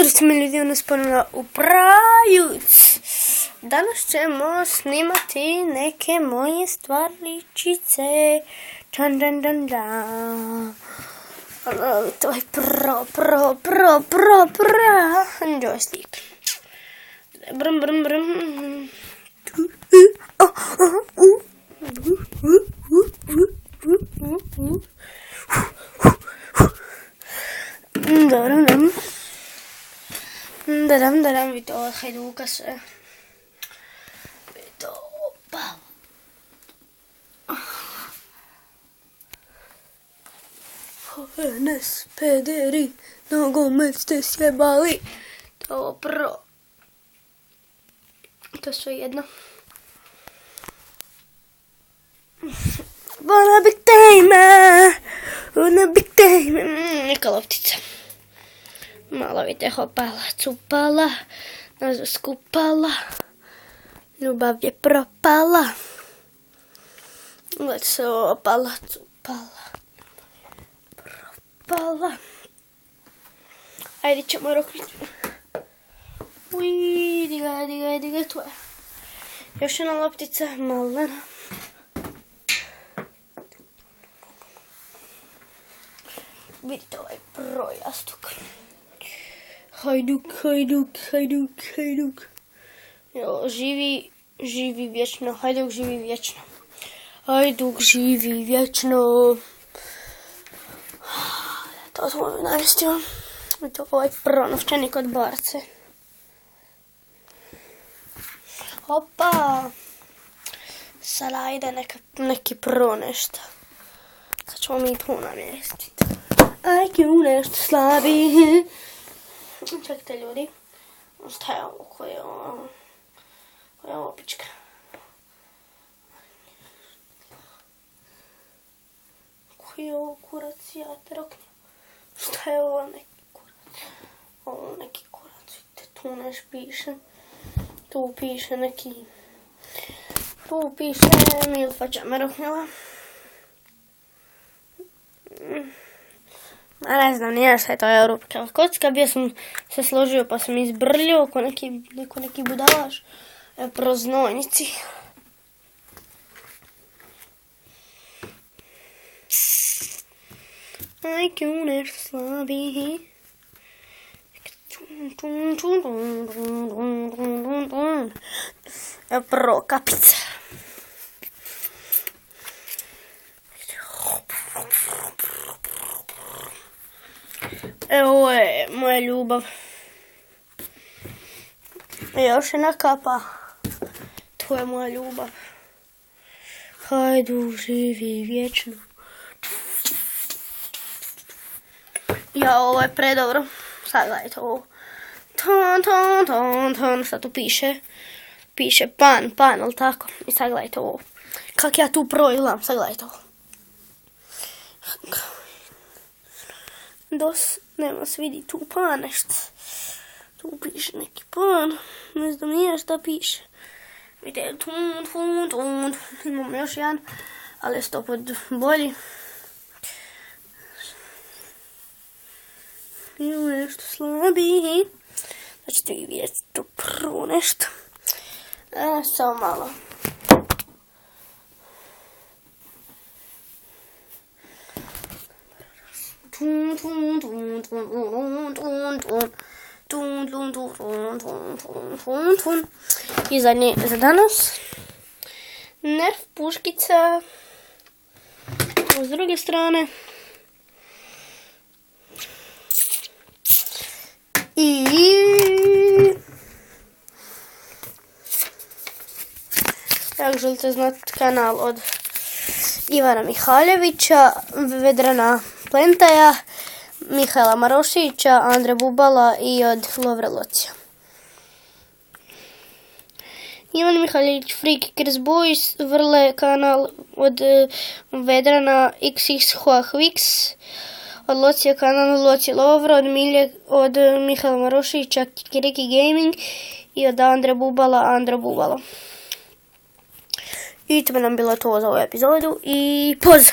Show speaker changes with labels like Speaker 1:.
Speaker 1: Zdravice mi ljudi, nas ponovno u Prajuc. Danas ćemo snimati neke moje stvarličice. Čan, čan, čan, čan. To je joystick. Brum, brum, brum. Daram, vi to hajduka sve. Vi to, opa. HNS, pederi, nogomet ste sjebali. Dobro. To sve jedno. Wanna big time. Neka loptica. Malo vidite hopala, cupala, nas skupala, ljubav je propala. Gled se opala, cupala, propala. Ajde ćemo rokniti. Uiii, diga, tu je. Još jedna loptica, malena. Vidite ovaj projastuk. Hajduk. Jo, živi vječno. Hajduk živi vječno. Hajduk živi vječno. To smo mi namjestio. I to ovaj pronovčanik od Barce. Opa. Sada ide neki pro nešto. Sad ćemo mi tu namjestiti. IQ nešto slabi. Čekajte ljudi. Šta je ovo? Koja je ovo pička? Koji je ovo kurac? Ja te roknjem. Šta je ovo neki kurac? Ovo neki kurac. Vidite, tu neš piše. Tu piše neki... Tu piše Milfa Čameroknjela. Ne znam, nije šta je to Europska kocka, bio sam se složio pa sam izbrljio ko neki budalaš proznojnici. IQ nešto slabi. Pro kapica. Evo je moja ljubav. Još jedna kapa. To je moja ljubav. Hajduk živi vječno. Ja, ovo je predobro. Sad gledajte ovo. Ton. Sad tu piše. Piše pan, ali tako. I sad gledajte ovo. Kak ja tu proilam. Sad gledajte ovo. Nema se vidi tu pan nešto. Tu piše neki pan. Ne znam nije šta piše. Vidite, tun. Imamo još jedan, ali je 100% bolji. Imamo nešto slabiji. Znači ćete vi vidjeti tu prvo nešto. Samo malo. I zadnje za danas. Nerf puškica. S druge strane. I ako želite znati kanal od Ivana Mihaljevića, Vedrana Plentaja, Mihajla Marošića, Andre Bubala i od Lovre Locija. Ivan Mihaljević, Freakers Boys, Vrle kanal od Vedrana XX Huahvix, od Locija kanal Locija Lovra, od Mihajla Marošića, Kikiriki Gaming i od Andre Bubala. I to bi nam bilo to za ovu epizodu i poz!